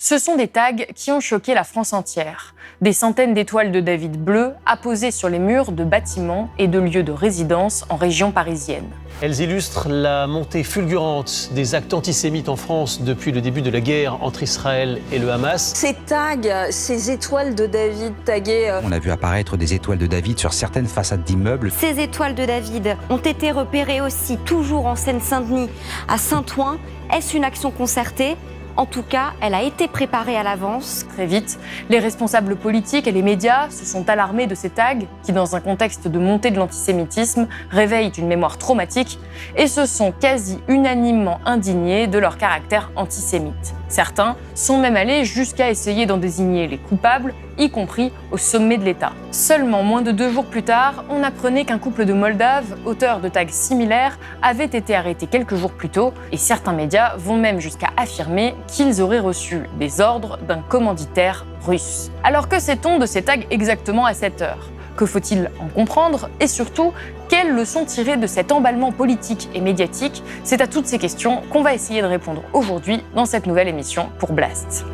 Ce sont des tags qui ont choqué la France entière. Des centaines d'étoiles de David bleues apposées sur les murs de bâtiments et de lieux de résidence en région parisienne. Elles illustrent la montée fulgurante des actes antisémites en France depuis le début de la guerre entre Israël et le Hamas. Ces tags, ces étoiles de David taguées... On a vu apparaître des étoiles de David sur certaines façades d'immeubles. Ces étoiles de David ont été repérées aussi, toujours en Seine-Saint-Denis, à Saint-Ouen. Est-ce une action concertée ? En tout cas, elle a été préparée à l'avance. Très vite, les responsables politiques et les médias se sont alarmés de ces tags qui, dans un contexte de montée de l'antisémitisme, réveillent une mémoire traumatique et se sont quasi unanimement indignés de leur caractère antisémite. Certains sont même allés jusqu'à essayer d'en désigner les coupables, y compris au sommet de l'État. Seulement moins de 2 jours plus tard, on apprenait qu'un couple de Moldaves, auteurs de tags similaires, avait été arrêté quelques jours plus tôt, et certains médias vont même jusqu'à affirmer qu'ils auraient reçu des ordres d'un commanditaire russe. Alors que sait-on de ces tags exactement à cette heure ? Que faut-il en comprendre ? Et surtout, quelles leçons tirer de cet emballement politique et médiatique ? C'est à toutes ces questions qu'on va essayer de répondre aujourd'hui dans cette nouvelle émission pour Blast.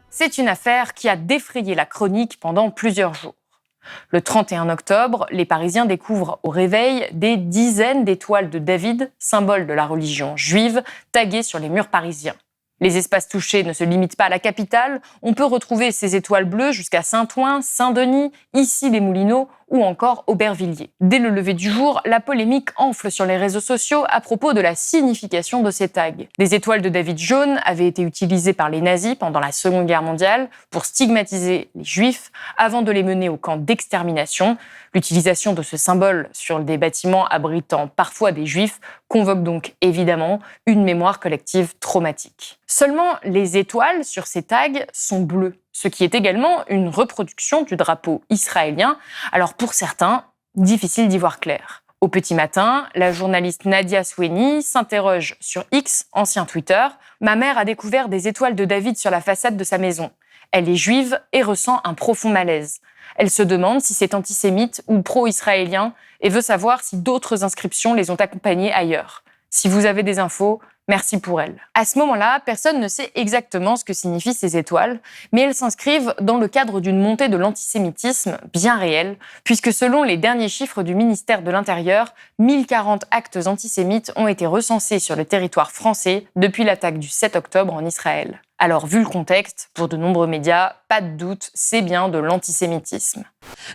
C'est une affaire qui a défrayé la chronique pendant plusieurs jours. Le 31 octobre, les Parisiens découvrent au réveil des dizaines d'étoiles de David, symbole de la religion juive, taguées sur les murs parisiens. Les espaces touchés ne se limitent pas à la capitale, on peut retrouver ces étoiles bleues jusqu'à Saint-Ouen, Saint-Denis, Issy-les-Moulineaux ou encore Aubervilliers. Dès le lever du jour, la polémique enfle sur les réseaux sociaux à propos de la signification de ces tags. Des étoiles de David jaunes avaient été utilisées par les nazis pendant la Seconde Guerre mondiale pour stigmatiser les juifs avant de les mener au camp d'extermination. L'utilisation de ce symbole sur des bâtiments abritant parfois des juifs convoque donc évidemment une mémoire collective traumatique. Seulement, les étoiles sur ces tags sont bleues, ce qui est également une reproduction du drapeau israélien. Alors pour certains, difficile d'y voir clair. Au petit matin, la journaliste Nadia Sweeney s'interroge sur X, ancien Twitter. « Ma mère a découvert des étoiles de David sur la façade de sa maison. Elle est juive et ressent un profond malaise. Elle se demande si c'est antisémite ou pro-israélien et veut savoir si d'autres inscriptions les ont accompagnées ailleurs. Si vous avez des infos, merci pour elle. » À ce moment-là, personne ne sait exactement ce que signifient ces étoiles, mais elles s'inscrivent dans le cadre d'une montée de l'antisémitisme bien réelle, puisque selon les derniers chiffres du ministère de l'Intérieur, 1040 actes antisémites ont été recensés sur le territoire français depuis l'attaque du 7 octobre en Israël. Alors, vu le contexte, pour de nombreux médias, pas de doute, c'est bien de l'antisémitisme.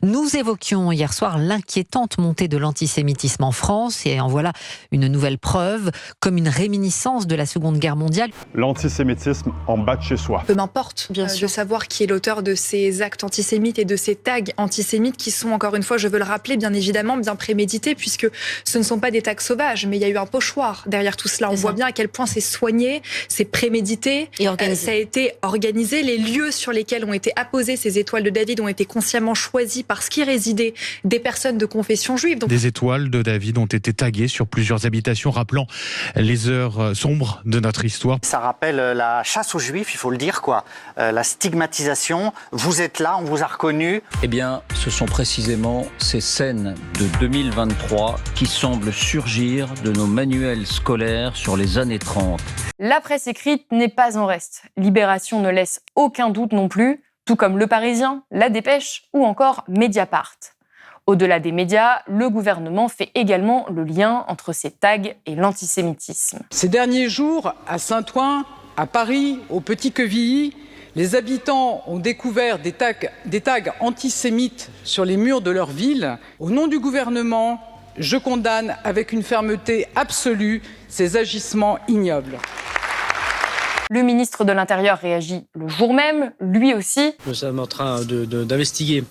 Nous évoquions hier soir l'inquiétante montée de l'antisémitisme en France et en voilà une nouvelle preuve, comme une réminiscence de la Seconde Guerre mondiale. L'antisémitisme en bas de chez soi. Peu m'importe de savoir qui est l'auteur de ces actes antisémites et de ces tags antisémites qui sont, encore une fois, je veux le rappeler, bien évidemment, bien prémédités, puisque ce ne sont pas des tags sauvages, mais il y a eu un pochoir derrière tout cela. On voit bien à quel point c'est soigné, c'est prémédité, et organisé. Ça a été organisé. Les lieux sur lesquels ont été apposées ces étoiles de David ont été consciemment choisis parce qu'y résidaient des personnes de confession juive. Donc... Des étoiles de David ont été taguées sur plusieurs habitations, rappelant les heures sombres de notre histoire. Ça rappelle la chasse aux juifs, il faut le dire, quoi. La stigmatisation. Vous êtes là, on vous a reconnu. Eh bien, ce sont précisément ces scènes de 2023 qui semblent surgir de nos manuels scolaires sur les années 30. La presse écrite n'est pas en reste. Libération ne laisse aucun doute non plus, tout comme Le Parisien, La Dépêche ou encore Mediapart. Au-delà des médias, le gouvernement fait également le lien entre ces tags et l'antisémitisme. Ces derniers jours, à Saint-Ouen, à Paris, au Petit-Quevilly, les habitants ont découvert des tags antisémites sur les murs de leur ville. Au nom du gouvernement, je condamne avec une fermeté absolue ces agissements ignobles. Le ministre de l'Intérieur réagit le jour même, lui aussi. Nous sommes en train d'investiguer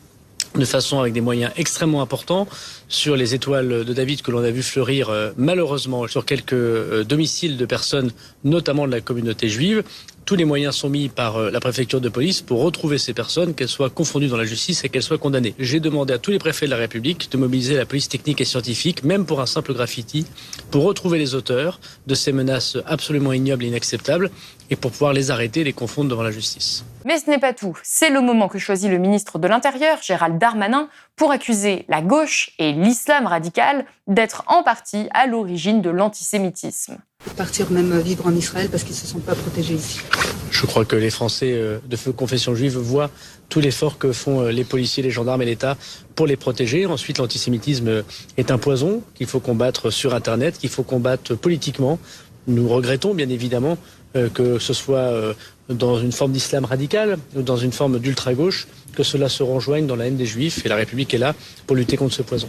de façon avec des moyens extrêmement importants sur les étoiles de David que l'on a vu fleurir malheureusement sur quelques domiciles de personnes, notamment de la communauté juive, tous les moyens sont mis par la préfecture de police pour retrouver ces personnes, qu'elles soient confondues dans la justice et qu'elles soient condamnées. J'ai demandé à tous les préfets de la République de mobiliser la police technique et scientifique, même pour un simple graffiti, pour retrouver les auteurs de ces menaces absolument ignobles et inacceptables et pour pouvoir les arrêter et les confondre devant la justice. Mais ce n'est pas tout. C'est le moment que choisit le ministre de l'Intérieur, Gérald Darmanin, pour accuser la gauche et l'islam radical d'être en partie à l'origine de l'antisémitisme. Partir même vivre en Israël parce qu'ils ne se sont pas protégés ici. Je crois que les Français de confession juive voient tout l'effort que font les policiers, les gendarmes et l'État pour les protéger. Ensuite, l'antisémitisme est un poison qu'il faut combattre sur Internet, qu'il faut combattre politiquement. Nous regrettons bien évidemment que ce soit dans une forme d'islam radical ou dans une forme d'ultra-gauche, que cela se rejoigne dans la haine des Juifs, et la République est là pour lutter contre ce poison.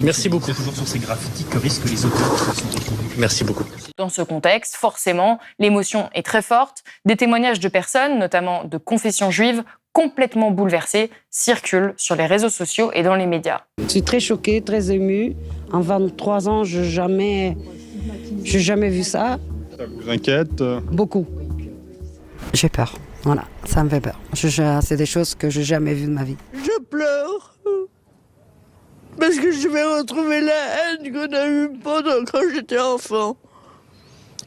Merci beaucoup. C'est toujours sur ces graffitis que risquent les auteurs qui sont retrouvés. Merci beaucoup. Dans ce contexte, forcément, l'émotion est très forte. Des témoignages de personnes, notamment de confession juive, complètement bouleversées, circulent sur les réseaux sociaux et dans les médias. Je suis très choquée, très émue. En 23 ans, je n'ai jamais vu ça. Ça vous inquiète? Beaucoup. J'ai peur. Voilà, ça me fait peur. C'est des choses que je n'ai jamais vues de ma vie. Je pleure. Parce que je vais retrouver la haine qu'on a eue pendant quand j'étais enfant.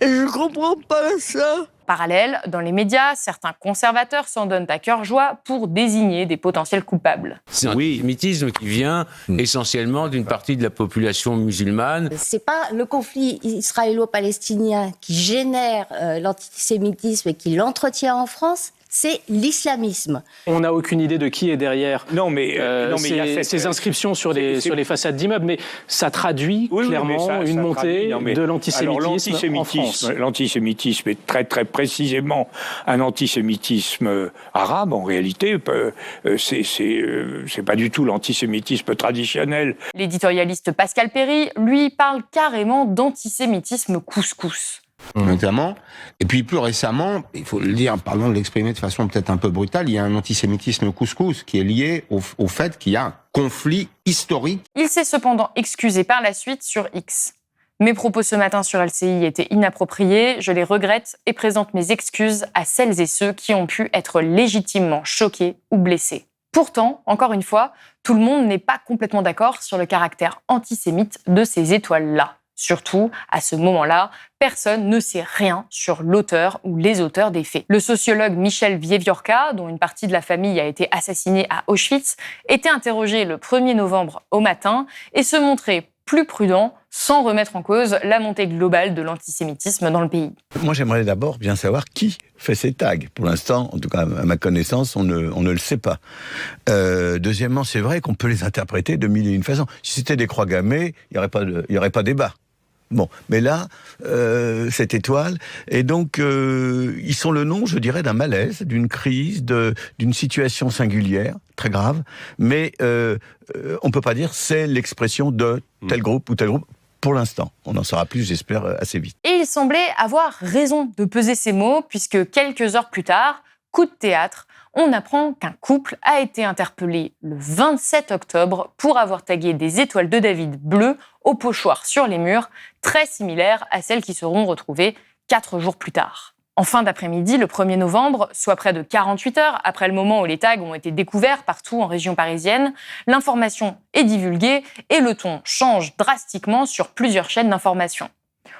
Et je comprends pas ça. Parallèle, dans les médias, certains conservateurs s'en donnent à cœur joie pour désigner des potentiels coupables. C'est un antisémitisme qui vient essentiellement d'une partie de la population musulmane. C'est pas le conflit israélo-palestinien qui génère l'antisémitisme et qui l'entretient en France. C'est l'islamisme. On n'a aucune idée de qui est derrière ces inscriptions sur les façades d'immeubles, mais ça traduit clairement une montée de l'antisémitisme en France. L'antisémitisme est très très précisément un antisémitisme arabe en réalité. C'est pas du tout l'antisémitisme traditionnel. L'éditorialiste Pascal Perry, lui, parle carrément d'antisémitisme couscous. Notamment. Et puis plus récemment, il faut le dire, pardon de l'exprimer de façon peut-être un peu brutale, il y a un antisémitisme couscous qui est lié au fait qu'il y a un conflit historique. Il s'est cependant excusé par la suite sur X. Mes propos ce matin sur LCI étaient inappropriés, je les regrette et présente mes excuses à celles et ceux qui ont pu être légitimement choqués ou blessés. Pourtant, encore une fois, tout le monde n'est pas complètement d'accord sur le caractère antisémite de ces étoiles-là. Surtout, à ce moment-là, personne ne sait rien sur l'auteur ou les auteurs des faits. Le sociologue Michel Wiewiórka, dont une partie de la famille a été assassinée à Auschwitz, était interrogé le 1er novembre au matin et se montrait plus prudent, sans remettre en cause la montée globale de l'antisémitisme dans le pays. Moi, j'aimerais d'abord bien savoir qui fait ces tags. Pour l'instant, en tout cas, à ma connaissance, on ne le sait pas. Deuxièmement, c'est vrai qu'on peut les interpréter de mille et une façons. Si c'était des croix gammées, il n'y aurait pas débat. Bon, mais là, cette étoile, et donc ils sont le nom, je dirais, d'un malaise, d'une crise, d'une situation singulière, très grave, mais on peut pas dire c'est l'expression de tel groupe ou tel groupe. Pour l'instant, on en saura plus, j'espère, assez vite. Et il semblait avoir raison de peser ses mots, puisque quelques heures plus tard, coup de théâtre, on apprend qu'un couple a été interpellé le 27 octobre pour avoir tagué des étoiles de David bleues au pochoir sur les murs, très similaires à celles qui seront retrouvées 4 jours plus tard. En fin d'après-midi, le 1er novembre, soit près de 48 heures après le moment où les tags ont été découverts partout en région parisienne, l'information est divulguée et le ton change drastiquement sur plusieurs chaînes d'information.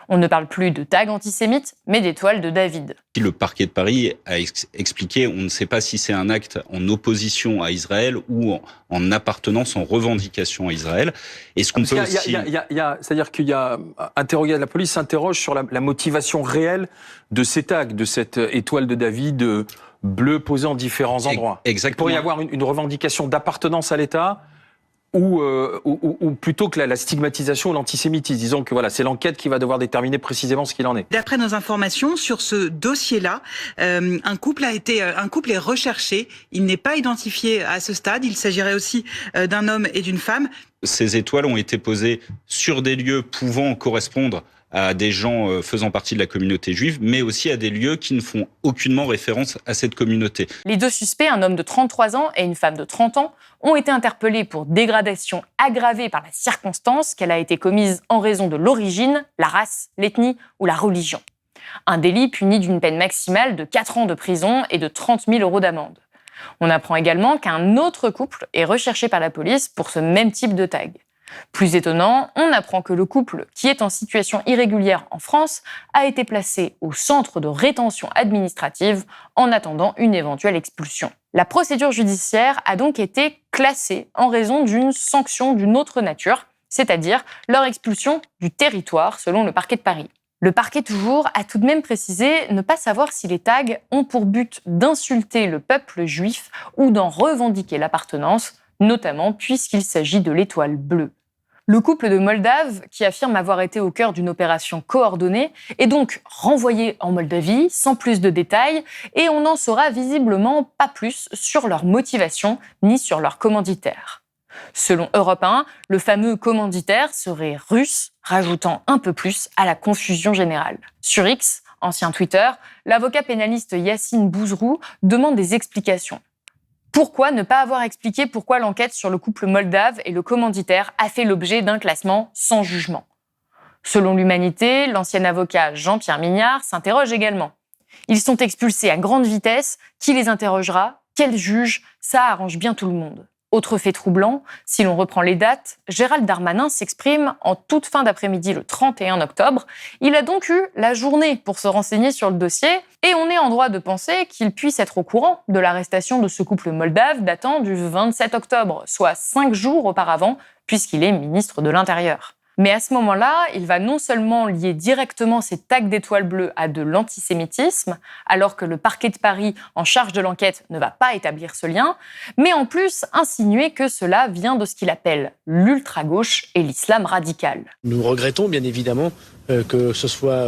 On ne parle plus de tags antisémites, mais d'étoiles de David. Le parquet de Paris a expliqué, on ne sait pas si c'est un acte en opposition à Israël ou en appartenance, en revendication à Israël. Est-ce qu'on peut aussi... C'est-à-dire qu'il y a la police s'interroge sur la motivation réelle de ces tags, de cette étoile de David bleue posée en différents endroits. Exactement. Il pourrait y avoir une revendication d'appartenance à l'État ou plutôt que la stigmatisation ou l'antisémitisme. Disons que voilà, c'est l'enquête qui va devoir déterminer précisément ce qu'il en est. D'après nos informations sur ce dossier-là, un couple est recherché. Il n'est pas identifié à ce stade. Il s'agirait aussi d'un homme et d'une femme. Ces étoiles ont été posées sur des lieux pouvant correspondre à des gens faisant partie de la communauté juive, mais aussi à des lieux qui ne font aucunement référence à cette communauté. Les deux suspects, un homme de 33 ans et une femme de 30 ans, ont été interpellés pour dégradation aggravée par la circonstance qu'elle a été commise en raison de l'origine, la race, l'ethnie ou la religion. Un délit puni d'une peine maximale de 4 ans de prison et de 30 000 € d'amende. On apprend également qu'un autre couple est recherché par la police pour ce même type de tag. Plus étonnant, on apprend que le couple, qui est en situation irrégulière en France, a été placé au centre de rétention administrative en attendant une éventuelle expulsion. La procédure judiciaire a donc été classée en raison d'une sanction d'une autre nature, c'est-à-dire leur expulsion du territoire selon le parquet de Paris. Le parquet toujours a tout de même précisé ne pas savoir si les tags ont pour but d'insulter le peuple juif ou d'en revendiquer l'appartenance, notamment puisqu'il s'agit de l'étoile bleue. Le couple de Moldaves, qui affirme avoir été au cœur d'une opération coordonnée, est donc renvoyé en Moldavie sans plus de détails et on n'en saura visiblement pas plus sur leur motivation ni sur leur commanditaire. Selon Europe 1, le fameux commanditaire serait russe, rajoutant un peu plus à la confusion générale. Sur X, ancien Twitter, l'avocat pénaliste Yassine Bouzrou demande des explications. Pourquoi ne pas avoir expliqué pourquoi l'enquête sur le couple moldave et le commanditaire a fait l'objet d'un classement sans jugement? Selon l'Humanité, l'ancien avocat Jean-Pierre Mignard s'interroge également. Ils sont expulsés à grande vitesse, qui les interrogera? Quel juge? Ça arrange bien tout le monde. Autre fait troublant, si l'on reprend les dates, Gérald Darmanin s'exprime en toute fin d'après-midi le 31 octobre. Il a donc eu la journée pour se renseigner sur le dossier et on est en droit de penser qu'il puisse être au courant de l'arrestation de ce couple moldave datant du 27 octobre, soit 5 jours auparavant, puisqu'il est ministre de l'Intérieur. Mais à ce moment-là, il va non seulement lier directement ces tags d'étoiles bleues à de l'antisémitisme, alors que le parquet de Paris en charge de l'enquête ne va pas établir ce lien, mais en plus insinuer que cela vient de ce qu'il appelle l'ultra-gauche et l'islam radical. Nous regrettons bien évidemment que ce soit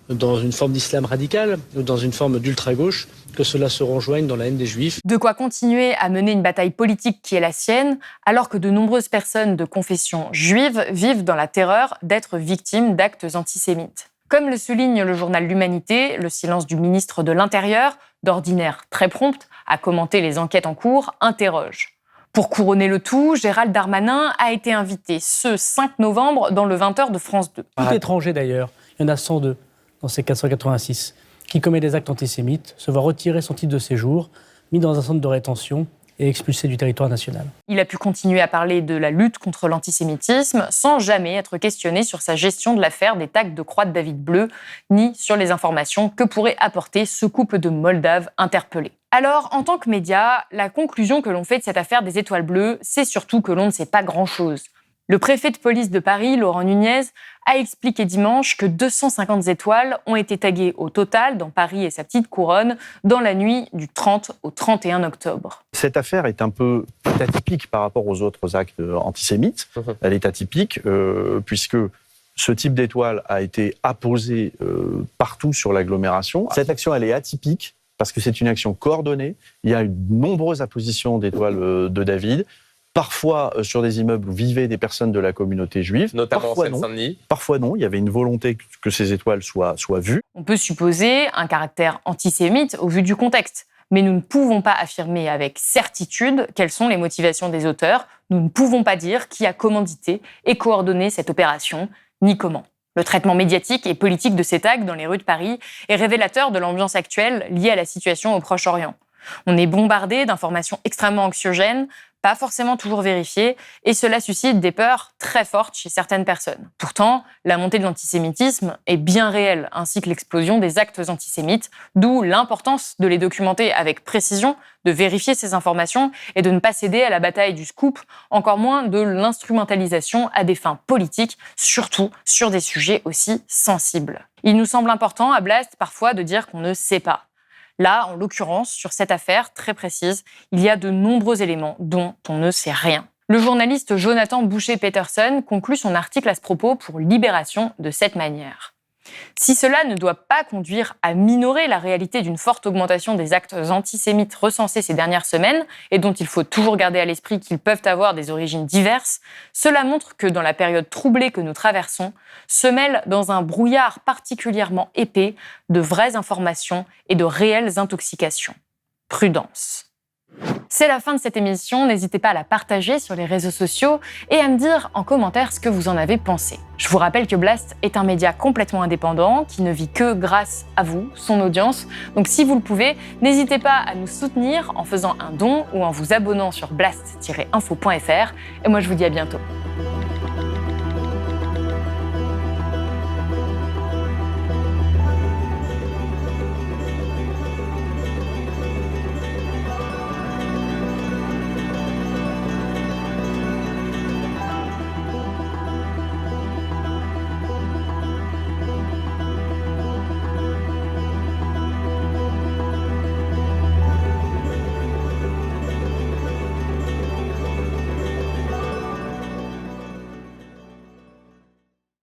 dans une forme d'islam radical ou dans une forme d'ultra-gauche, que cela se rejoigne dans la haine des Juifs. De quoi continuer à mener une bataille politique qui est la sienne, alors que de nombreuses personnes de confession juive vivent dans la terreur d'être victimes d'actes antisémites. Comme le souligne le journal L'Humanité, le silence du ministre de l'Intérieur, d'ordinaire très prompt à commenter les enquêtes en cours, interroge. Pour couronner le tout, Gérald Darmanin a été invité ce 5 novembre dans le 20h de France 2. Tout étranger d'ailleurs, il y en a 102 dans ces 486, qui commet des actes antisémites, se voit retirer son titre de séjour, mis dans un centre de rétention et expulsé du territoire national. Il a pu continuer à parler de la lutte contre l'antisémitisme sans jamais être questionné sur sa gestion de l'affaire des tags de croix de David bleu, ni sur les informations que pourrait apporter ce couple de Moldaves interpellés. Alors, en tant que média, la conclusion que l'on fait de cette affaire des étoiles bleues, c'est surtout que l'on ne sait pas grand-chose. Le préfet de police de Paris, Laurent Nunez, a expliqué dimanche que 250 étoiles ont été taguées au total dans Paris et sa petite couronne dans la nuit du 30 au 31 octobre. Cette affaire est un peu atypique par rapport aux autres actes antisémites. Elle est atypique puisque ce type d'étoile a été apposé partout sur l'agglomération. Cette action, elle est atypique parce que c'est une action coordonnée. Il y a eu de nombreuses appositions d'étoiles de David. Parfois sur des immeubles où vivaient des personnes de la communauté juive. Notamment en Seine-Saint-Denis. Parfois non, il y avait une volonté que ces étoiles soient vues. On peut supposer un caractère antisémite au vu du contexte, mais nous ne pouvons pas affirmer avec certitude quelles sont les motivations des auteurs. Nous ne pouvons pas dire qui a commandité et coordonné cette opération, ni comment. Le traitement médiatique et politique de ces tags dans les rues de Paris est révélateur de l'ambiance actuelle liée à la situation au Proche-Orient. On est bombardé d'informations extrêmement anxiogènes, pas forcément toujours vérifiées, et cela suscite des peurs très fortes chez certaines personnes. Pourtant, la montée de l'antisémitisme est bien réelle, ainsi que l'explosion des actes antisémites, d'où l'importance de les documenter avec précision, de vérifier ces informations et de ne pas céder à la bataille du scoop, encore moins de l'instrumentalisation à des fins politiques, surtout sur des sujets aussi sensibles. Il nous semble important à Blast parfois de dire qu'on ne sait pas. Là, en l'occurrence, sur cette affaire très précise, il y a de nombreux éléments dont on ne sait rien. Le journaliste Jonathan Boucher-Peterson conclut son article à ce propos pour Libération de cette manière. Si cela ne doit pas conduire à minorer la réalité d'une forte augmentation des actes antisémites recensés ces dernières semaines, et dont il faut toujours garder à l'esprit qu'ils peuvent avoir des origines diverses, cela montre que dans la période troublée que nous traversons, se mêlent dans un brouillard particulièrement épais de vraies informations et de réelles intoxications. Prudence. C'est la fin de cette émission, n'hésitez pas à la partager sur les réseaux sociaux et à me dire en commentaire ce que vous en avez pensé. Je vous rappelle que Blast est un média complètement indépendant qui ne vit que grâce à vous, son audience. Donc si vous le pouvez, n'hésitez pas à nous soutenir en faisant un don ou en vous abonnant sur blast-info.fr. Et moi je vous dis à bientôt.